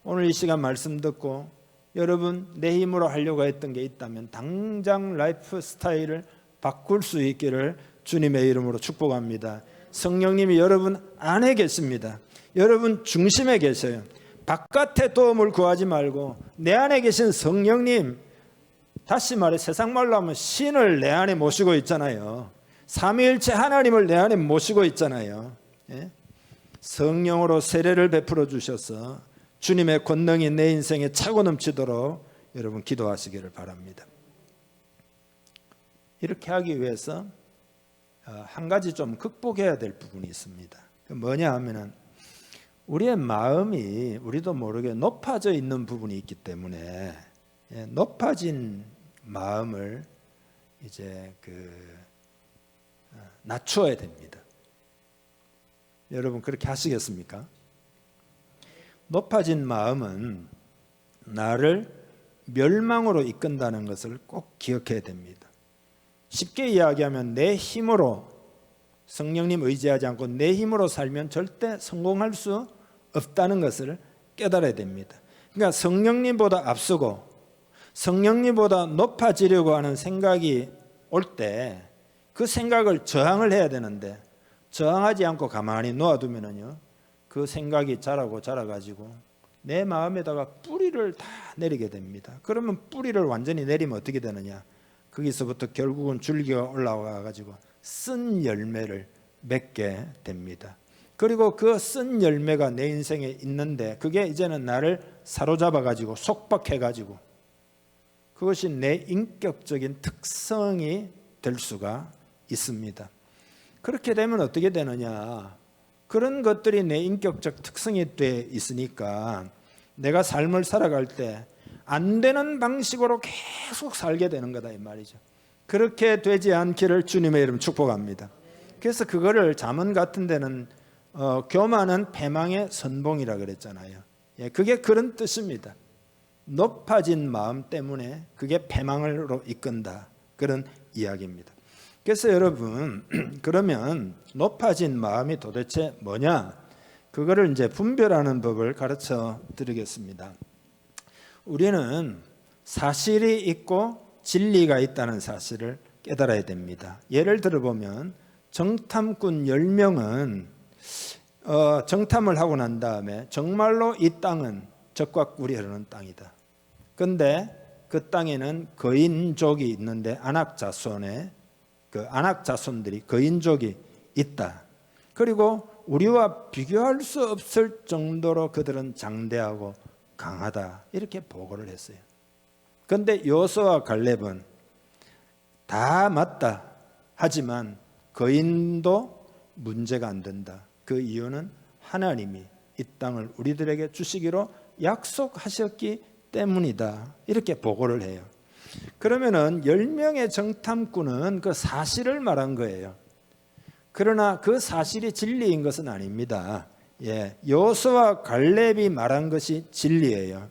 오늘 이 시간 말씀 듣고 여러분 내 힘으로 하려고 했던 게 있다면 당장 라이프 스타일을 바꿀 수 있기를 주님의 이름으로 축복합니다. 성령님이 여러분 안에 계십니다. 여러분 중심에 계셔요. 바깥의 도움을 구하지 말고 내 안에 계신 성령님, 다시 말해 세상 말로 하면 신을 내 안에 모시고 있잖아요. 삼위일체 하나님을 내 안에 모시고 있잖아요. 성령으로 세례를 베풀어 주셔서 주님의 권능이 내 인생에 차고 넘치도록 여러분 기도하시기를 바랍니다. 이렇게 하기 위해서 한 가지 좀 극복해야 될 부분이 있습니다. 그 뭐냐 하면은 우리의 마음이 우리도 모르게 높아져 있는 부분이 있기 때문에 높아진 마음을 이제 낮추어야 됩니다. 여러분 그렇게 하시겠습니까? 높아진 마음은 나를 멸망으로 이끈다는 것을 꼭 기억해야 됩니다. 쉽게 이야기하면 내 힘으로, 성령님 의지하지 않고 내 힘으로 살면 절대 성공할 수 없다는 것을 깨달아야 됩니다. 그러니까 성령님보다 앞서고 성령님보다 높아지려고 하는 생각이 올 때 그 생각을 저항을 해야 되는데, 저항하지 않고 가만히 놓아두면은요, 그 생각이 자라가지고 내 마음에다가 뿌리를 다 내리게 됩니다. 그러면 뿌리를 완전히 내리면 어떻게 되느냐? 거기서부터 결국은 줄기가 올라와가지고 쓴 열매를 맺게 됩니다. 그리고 그 쓴 열매가 내 인생에 있는데 그게 이제는 나를 사로잡아가지고 속박해가지고 그것이 내 인격적인 특성이 될 수가 있습니다. 그렇게 되면 어떻게 되느냐? 그런 것들이 내 인격적 특성이 돼 있으니까 내가 삶을 살아갈 때 안 되는 방식으로 계속 살게 되는 거다 이 말이죠. 그렇게 되지 않기를 주님의 이름 축복합니다. 그래서 그거를 잠언 같은 데는 교만은 패망의 선봉이라 그랬잖아요. 그게 그런 뜻입니다. 높아진 마음 때문에 그게 패망으로 이끈다, 그런 이야기입니다. 그래서 여러분 그러면 높아진 마음이 도대체 뭐냐? 그거를 이제 분별하는 법을 가르쳐 드리겠습니다. 우리는 사실이 있고 진리가 있다는 사실을 깨달아야 됩니다. 예를 들어보면 정탐꾼 10명은 정탐을 하고 난 다음에 정말로 이 땅은 적과 꿀이 흐르는 땅이다. 그런데 그 땅에는 거인족이 있는데 안악자손의 그 안악자손들이 거인족이 있다. 그리고 우리와 비교할 수 없을 정도로 그들은 장대하고 강하다, 이렇게 보고를 했어요. 그런데 여호수아와 갈렙은 다 맞다 하지만 거인도 문제가 안 된다. 그 이유는 하나님이 이 땅을 우리들에게 주시기로 약속하셨기 때문이다, 이렇게 보고를 해요. 그러면은 10명의 정탐꾼은 그 사실을 말한 거예요. 그러나 그 사실이 진리인 것은 아닙니다. 여호수아와 갈렙이 말한 것이 진리예요.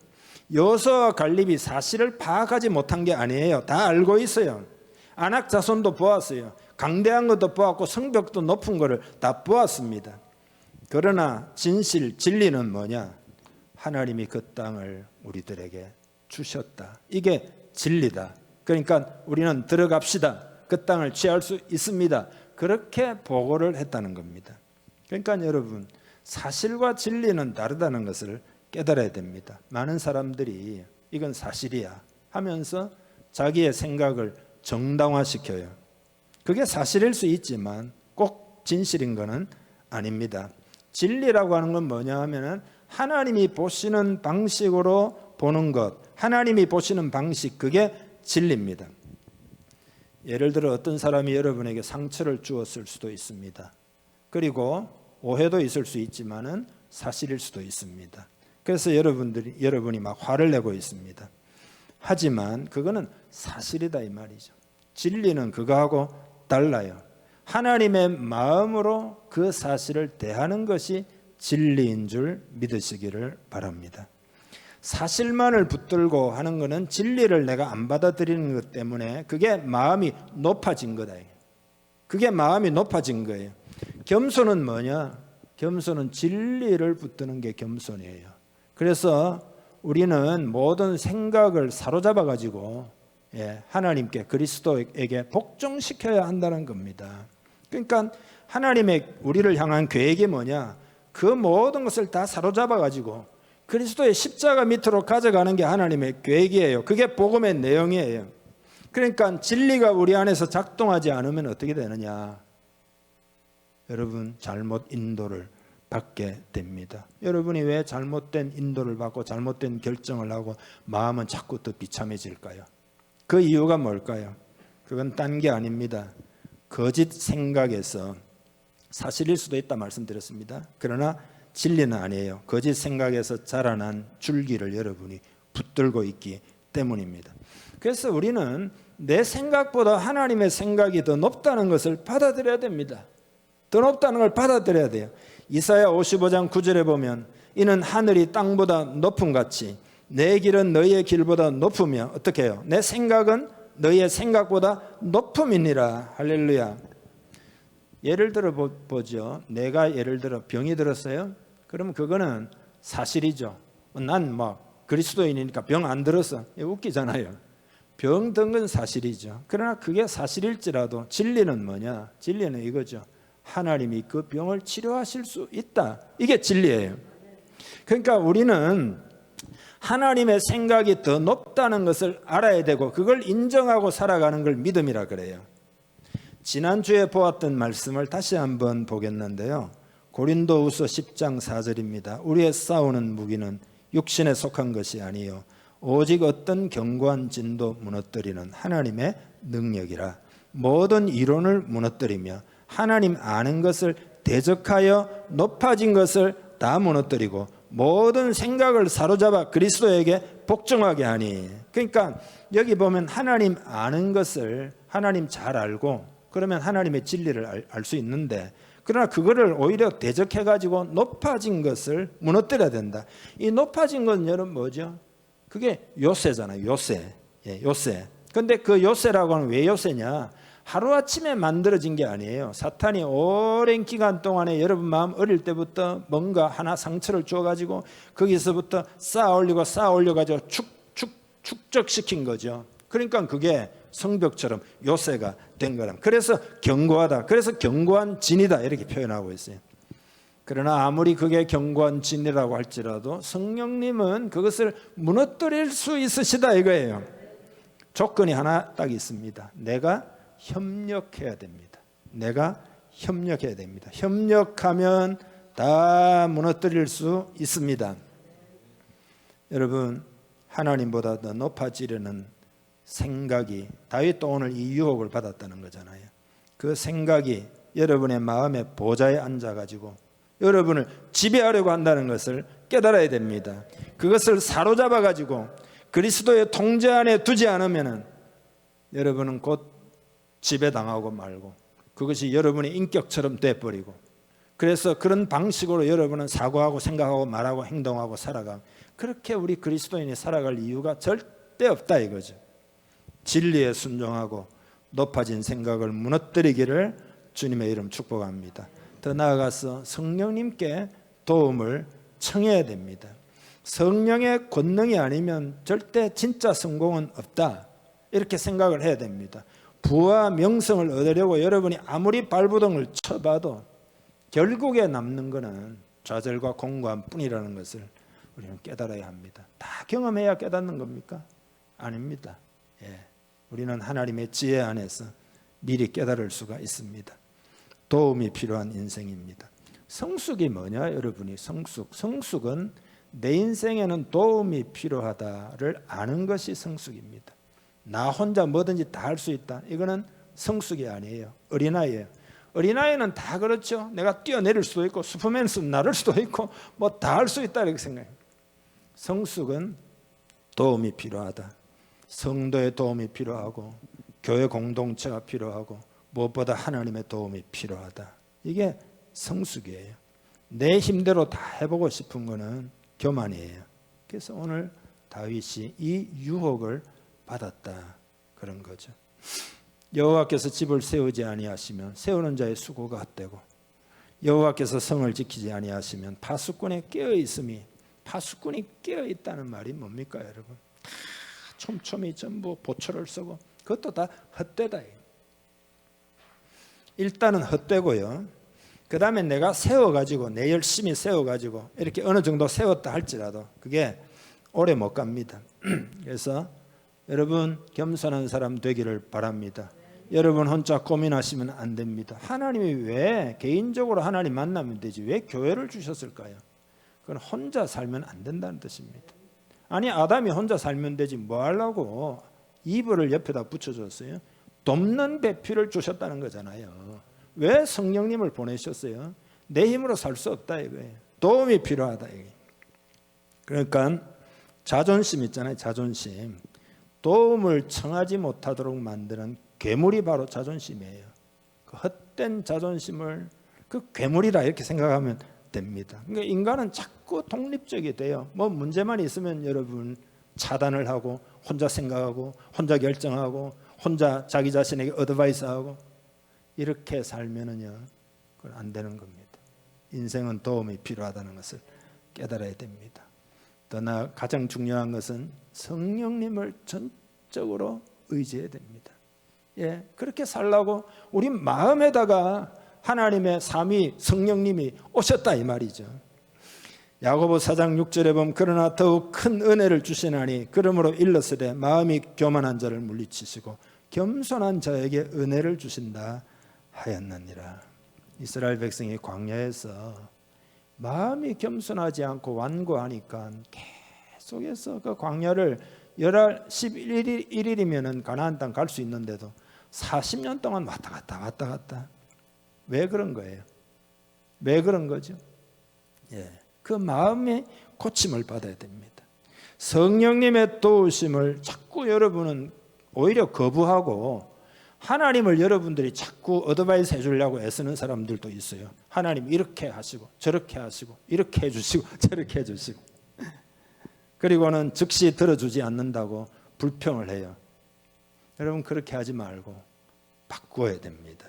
여호수아와 갈렙이 사실을 파악하지 못한 게 아니에요. 다 알고 있어요. 안악 자손도 보았어요. 강대한 것도 보았고 성벽도 높은 것을 다 보았습니다. 그러나 진리는 뭐냐? 하나님이 그 땅을 우리들에게 주셨다. 이게 진리다. 그러니까 우리는 들어갑시다. 그 땅을 취할 수 있습니다. 그렇게 보고를 했다는 겁니다. 그러니까 여러분, 사실과 진리는 다르다는 것을 깨달아야 됩니다. 많은 사람들이 이건 사실이야 하면서 자기의 생각을 정당화시켜요. 그게 사실일 수 있지만 꼭 진실인 것은 아닙니다. 진리라고 하는 건 뭐냐 하면은 하나님이 보시는 방식으로 보는 것, 하나님이 보시는 방식, 그게 진리입니다. 예를 들어 어떤 사람이 여러분에게 상처를 주었을 수도 있습니다. 그리고 오해도 있을 수 있지만은 사실일 수도 있습니다. 그래서 여러분이 막 화를 내고 있습니다. 하지만 그거는 사실이다 이 말이죠. 진리는 그거하고 달라요. 하나님의 마음으로 그 사실을 대하는 것이 진리인 줄 믿으시기를 바랍니다. 사실만을 붙들고 하는 것은 진리를 내가 안 받아들이는 것 때문에 그게 마음이 높아진 거다. 그게 마음이 높아진 거예요. 겸손은 뭐냐? 겸손은 진리를 붙드는 게 겸손이에요. 그래서 우리는 모든 생각을 사로잡아 가지고 하나님께, 그리스도에게 복종시켜야 한다는 겁니다. 그러니까 하나님의 우리를 향한 계획이 뭐냐? 그 모든 것을 다 사로잡아 가지고 그리스도의 십자가 밑으로 가져가는 게 하나님의 계획이에요. 그게 복음의 내용이에요. 그러니까 진리가 우리 안에서 작동하지 않으면 어떻게 되느냐? 여러분, 잘못 인도를 받게 됩니다. 여러분이 왜 잘못된 인도를 받고 잘못된 결정을 하고 마음은 자꾸 더 비참해질까요? 그 이유가 뭘까요? 그건 딴 게 아닙니다. 거짓 생각에서, 사실일 수도 있다 말씀드렸습니다. 그러나 진리는 아니에요. 거짓 생각에서 자라난 줄기를 여러분이 붙들고 있기 때문입니다. 그래서 우리는 내 생각보다 하나님의 생각이 더 높다는 것을 받아들여야 됩니다. 더 높다는 걸 받아들여야 돼요. 이사야 55장 9절에 보면 이는 하늘이 땅보다 높음 같이 내 길은 너희의 길보다 높으며 어떻게 해요? 내 생각은 너희의 생각보다 높음이니라. 할렐루야. 예를 들어 보죠. 내가 예를 들어 병이 들었어요. 그러면 그거는 사실이죠. 난 막 그리스도인이니까 병 안 들었어. 웃기잖아요. 병 든 건 사실이죠. 그러나 그게 사실일지라도 진리는 뭐냐? 진리는 이거죠. 하나님이 그 병을 치료하실 수 있다. 이게 진리예요. 그러니까 우리는 하나님의 생각이 더 높다는 것을 알아야 되고 그걸 인정하고 살아가는 걸 믿음이라 그래요. 지난주에 보았던 말씀을 다시 한번 보겠는데요. 고린도후서 10장 4절입니다. 우리의 싸우는 무기는 육신에 속한 것이 아니요 오직 어떤 견고한 진도 무너뜨리는 하나님의 능력이라. 모든 이론을 무너뜨리며 하나님 아는 것을 대적하여 높아진 것을 다 무너뜨리고 모든 생각을 사로잡아 그리스도에게 복종하게 하니. 그러니까 여기 보면 하나님 아는 것을 하나님 잘 알고 그러면 하나님의 진리를 알 수 있는데, 그러나 그거를 오히려 대적해 가지고 높아진 것을 무너뜨려야 된다. 이 높아진 건 여러분 뭐죠? 그게 요새잖아요. 요새. 요새. 근데 그 요새라고 하는 왜 요새냐? 하루아침에 만들어진 게 아니에요. 사탄이 오랜 기간 동안에 여러분 마음 어릴 때부터 뭔가 하나 상처를 주어가지고 거기서부터 쌓아 올려가지고 축적시킨 거죠. 그러니까 그게 성벽처럼 요새가 된 거라. 그래서 견고하다. 그래서 견고한 진이다. 이렇게 표현하고 있어요. 그러나 아무리 그게 견고한 진이라고 할지라도 성령님은 그것을 무너뜨릴 수 있으시다 이거예요. 조건이 하나 딱 있습니다. 내가 협력해야 됩니다. 내가 협력해야 됩니다. 협력하면 다 무너뜨릴 수 있습니다. 여러분, 하나님보다 더 높아지려는 생각이, 다윗도 오늘 이 유혹을 받았다는 거잖아요. 그 생각이 여러분의 마음의 보좌에 앉아가지고 여러분을 지배하려고 한다는 것을 깨달아야 됩니다. 그것을 사로잡아가지고 그리스도의 통제 안에 두지 않으면 여러분은 곧 지배당하고 말고 그것이 여러분의 인격처럼 돼버리고, 그래서 그런 방식으로 여러분은 사고하고 생각하고 말하고 행동하고 살아가. 그렇게 우리 그리스도인이 살아갈 이유가 절대 없다 이거죠. 진리에 순종하고 높아진 생각을 무너뜨리기를 주님의 이름 축복합니다. 더 나아가서 성령님께 도움을 청해야 됩니다. 성령의 권능이 아니면 절대 진짜 성공은 없다 이렇게 생각을 해야 됩니다. 부와 명성을 얻으려고 여러분이 아무리 발부동을 쳐봐도 결국에 남는 것은 좌절과 공고함 뿐이라는 것을 우리는 깨달아야 합니다. 다 경험해야 깨닫는 겁니까? 아닙니다. 우리는 하나님의 지혜 안에서 미리 깨달을 수가 있습니다. 도움이 필요한 인생입니다. 성숙이 뭐냐 여러분이? 성숙은 내 인생에는 도움이 필요하다를 아는 것이 성숙입니다. 나 혼자 뭐든지 다 할 수 있다. 이거는 성숙이 아니에요. 어린아이예요. 어린아이는 다 그렇죠. 내가 뛰어내릴 수도 있고 슈퍼맨스 나를 수도 있고 뭐 다 할 수 있다 이렇게 생각해요. 성숙은 도움이 필요하다. 성도의 도움이 필요하고 교회 공동체가 필요하고 무엇보다 하나님의 도움이 필요하다. 이게 성숙이에요. 내 힘대로 다 해보고 싶은 거는 교만이에요. 그래서 오늘 다윗이 이 유혹을 받았다 그런 거죠. 여호와께서 집을 세우지 아니하시면 세우는 자의 수고가 헛되고 여호와께서 성을 지키지 아니하시면 파수꾼의 깨어 있음이 파수꾼이 깨어 있다는 말이 뭡니까 여러분? 촘촘히 전부 보초를 쓰고 그것도 다 헛되다. 일단은 헛되고요. 그 다음에 내가 세워가지고 내 열심히 세워가지고 이렇게 어느 정도 세웠다 할지라도 그게 오래 못 갑니다. 그래서 여러분 겸손한 사람 되기를 바랍니다. 여러분 혼자 고민하시면 안 됩니다. 하나님이 왜 개인적으로 하나님 만나면 되지 왜 교회를 주셨을까요? 그건 혼자 살면 안 된다는 뜻입니다. 아니 아담이 혼자 살면 되지 뭐 하려고 이불을 옆에다 붙여줬어요? 돕는 배필을 주셨다는 거잖아요. 왜 성령님을 보내셨어요? 내 힘으로 살 수 없다 이거예요. 도움이 필요하다 이거예요. 그러니까 자존심 있잖아요. 자존심. 도움을 청하지 못하도록 만드는 괴물이 바로 자존심이에요. 그 헛된 자존심을 그 괴물이라 이렇게 생각하면 됩니다. 그러니까 인간은 자꾸 독립적이 돼요. 뭐 문제만 있으면 여러분 차단을 하고 혼자 생각하고 혼자 결정하고 혼자 자기 자신에게 어드바이스하고 이렇게 살면은요 그건 안 되는 겁니다. 인생은 도움이 필요하다는 것을 깨달아야 됩니다. 더 나아 가장 중요한 것은 성령님을 전적으로 의지해야 됩니다. 예, 그렇게 살라고 우리 마음에다가 하나님의 삼위 성령님이 오셨다 이 말이죠. 야고보 4장 6절에 보면 그러나 더욱 큰 은혜를 주시나니 그러므로 일렀으되 마음이 교만한 자를 물리치시고 겸손한 자에게 은혜를 주신다 하였느니라. 이스라엘 백성이 광야에서 마음이 겸손하지 않고 완고하니까 계속해서 그 광야를 열흘 11일이면 가나안 땅 갈 수 있는데도 40년 동안 왔다 갔다 왜 그런 거예요? 왜 그런 거죠? 예, 그 마음의 고침을 받아야 됩니다. 성령님의 도우심을 자꾸 여러분은 오히려 거부하고 하나님을 여러분들이 자꾸 어드바이스 해주려고 애쓰는 사람들도 있어요. 하나님 이렇게 하시고 저렇게 하시고 이렇게 해주시고 저렇게 해주시고 그리고는 즉시 들어주지 않는다고 불평을 해요. 여러분 그렇게 하지 말고 바꾸어야 됩니다.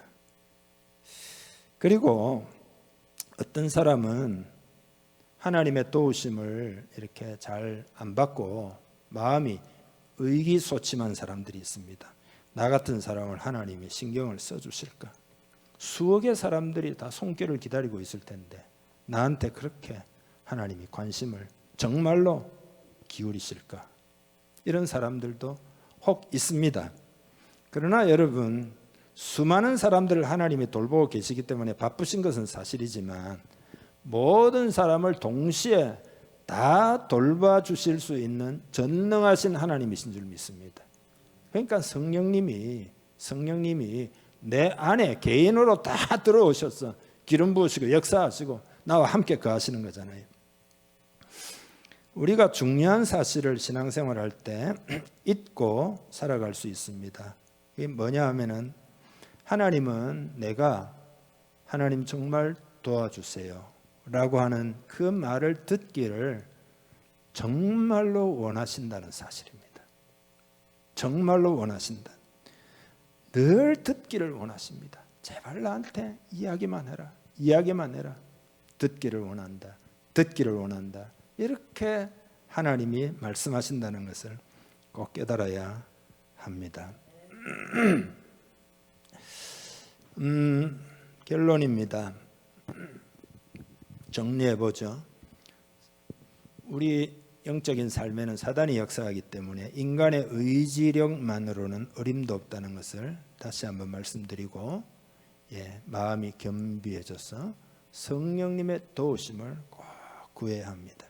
그리고 어떤 사람은 하나님의 도우심을 이렇게 잘 안 받고 마음이 의기소침한 사람들이 있습니다. 나 같은 사람을 하나님이 신경을 써주실까? 수억의 사람들이 다 손길을 기다리고 있을 텐데 나한테 그렇게 하나님이 관심을 정말로 기울이실까? 이런 사람들도 혹 있습니다. 그러나 여러분 수많은 사람들을 하나님이 돌보고 계시기 때문에 바쁘신 것은 사실이지만 모든 사람을 동시에 다 돌봐주실 수 있는 전능하신 하나님이신 줄 믿습니다. 그러니까 성령님이 내 안에 개인으로 다 들어오셔서 기름 부으시고 역사하시고 나와 함께 거하시는 거잖아요. 우리가 중요한 사실을 신앙생활 할 때 잊고 살아갈 수 있습니다. 이게 뭐냐 하면은 하나님은 내가 하나님 정말 도와주세요 라고 하는 그 말을 듣기를 정말로 원하신다는 사실입니다. 정말로 원하신다. 늘 듣기를 원하십니다. 제발 나한테 이야기만 해라. 이야기만 해라. 듣기를 원한다. 듣기를 원한다. 이렇게 하나님이 말씀하신다는 것을 꼭 깨달아야 합니다. 결론입니다. 정리해보죠. 우리 영적인 삶에는 사단이 역사하기 때문에 인간의 의지력만으로는 어림도 없다는 것을 다시 한번 말씀드리고 마음이 겸비해져서 성령님의 도우심을 꼭 구해야 합니다.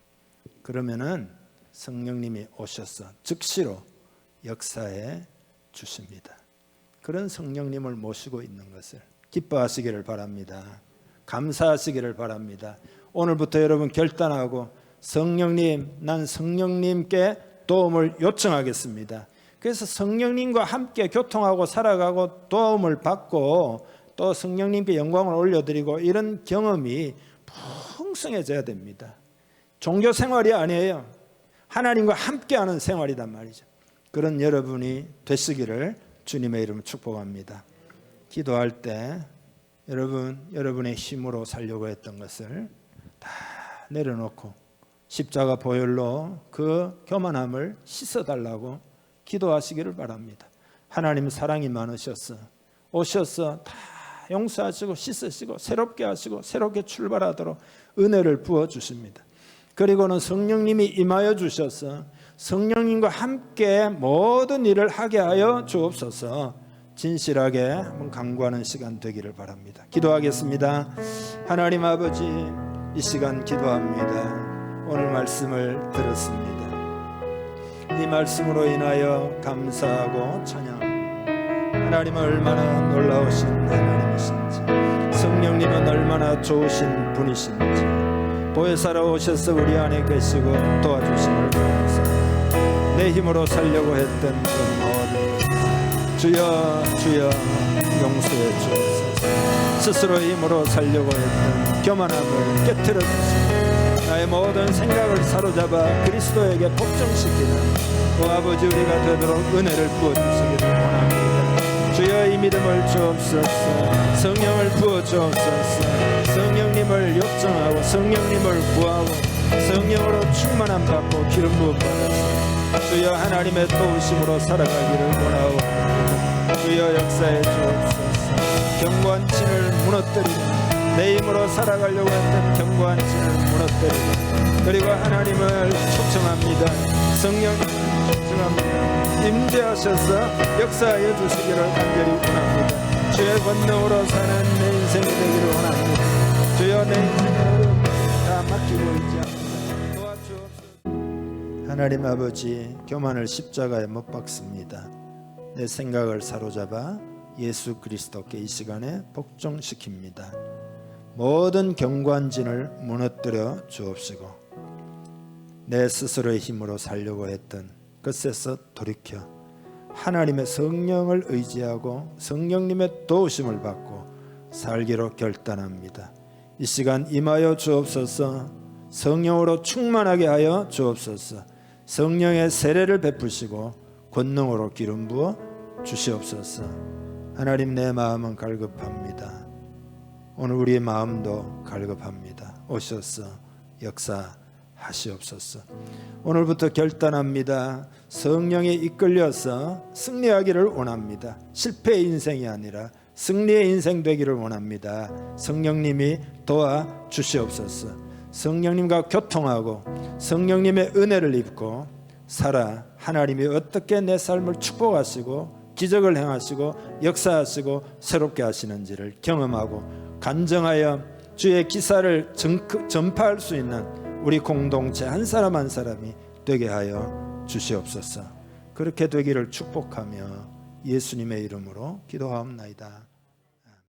그러면은 성령님이 오셔서 즉시로 역사해 주십니다. 그런 성령님을 모시고 있는 것을 기뻐하시기를 바랍니다. 감사하시기를 바랍니다. 오늘부터 여러분 결단하고 성령님, 난 성령님께 도움을 요청하겠습니다. 그래서 성령님과 함께 교통하고 살아가고 도움을 받고 또 성령님께 영광을 올려드리고 이런 경험이 풍성해져야 됩니다. 종교 생활이 아니에요. 하나님과 함께하는 생활이란 말이죠. 그런 여러분이 되시기를 주님의 이름으로 축복합니다. 기도할 때 여러분의 힘으로 살려고 했던 것을 다 내려놓고 십자가 보혈로 그 교만함을 씻어달라고 기도하시기를 바랍니다. 하나님 사랑이 많으셔서 오셔서 다 용서하시고 씻으시고 새롭게 하시고 새롭게 출발하도록 은혜를 부어주십니다. 그리고는 성령님이 임하여 주셔서 성령님과 함께 모든 일을 하게 하여 주옵소서. 진실하게 한번 간구하는 시간 되기를 바랍니다. 기도하겠습니다. 하나님 아버지, 이 시간 기도합니다. 오늘 말씀을 들었습니다. 이 말씀으로 인하여 감사하고 찬양합니다. 하나님은 얼마나 놀라우신 하나님이신지, 성령님은 얼마나 좋으신 분이신지 보혜사로 오셔서 우리 안에 계시고 도와주심을 감사합니다. 내 힘으로 살려고 했던 그 모든 주여 주여 용서해 주옵소서. 스스로의 힘으로 살려고 했던 교만함을 깨트려 주시고 나의 모든 생각을 사로잡아 그리스도에게 복종시키는 오 아버지 우리가 되도록 은혜를 부어주시기를 원합니다. 주여 이 믿음을 주옵소서. 성령을 부어주옵소서. 성령님을 요청하고 성령님을 구하고 성령으로 충만함 받고 기름 부음 받아서 주여 하나님의 도우심으로 살아가기를 원하옵나이다. 주여 역사해 주옵소서. 경관진을 무너뜨리는 내 힘으로 살아가려고 했던 경관진을 무너뜨리고 그리고 하나님을 초청합니다. 성령님을 초청합니다. 임재하셔서 역사하여 주시기를 간절히 원합니다. 주의 권능으로 사는 내 인생이 되기를 원합니다. 주여 내 인생을 다 맡기고 있지 않습니다. 도와주옵소서. 하나님 아버지, 교만을 십자가에 못 박습니다. 내 생각을 사로잡아 예수 그리스도께 이 시간에 복종시킵니다. 모든 경관진을 무너뜨려 주옵시고 내 스스로의 힘으로 살려고 했던 것에서 돌이켜 하나님의 성령을 의지하고 성령님의 도우심을 받고 살기로 결단합니다. 이 시간 임하여 주옵소서. 성령으로 충만하게 하여 주옵소서. 성령의 세례를 베푸시고 권능으로 기름 부어 주시옵소서. 하나님 내 마음은 갈급합니다. 오늘 우리의 마음도 갈급합니다. 오셔서 역사하시옵소서. 오늘부터 결단합니다. 성령에 이끌려서 승리하기를 원합니다. 실패의 인생이 아니라 승리의 인생 되기를 원합니다. 성령님이 도와주시옵소서. 성령님과 교통하고 성령님의 은혜를 입고 살아 하나님이 어떻게 내 삶을 축복하시고 기적을 행하시고 역사하시고 새롭게 하시는지를 경험하고 간증하여 주의 기사를 전파할 수 있는 우리 공동체 한 사람 한 사람이 되게 하여 주시옵소서. 그렇게 되기를 축복하며 예수님의 이름으로 기도하옵나이다.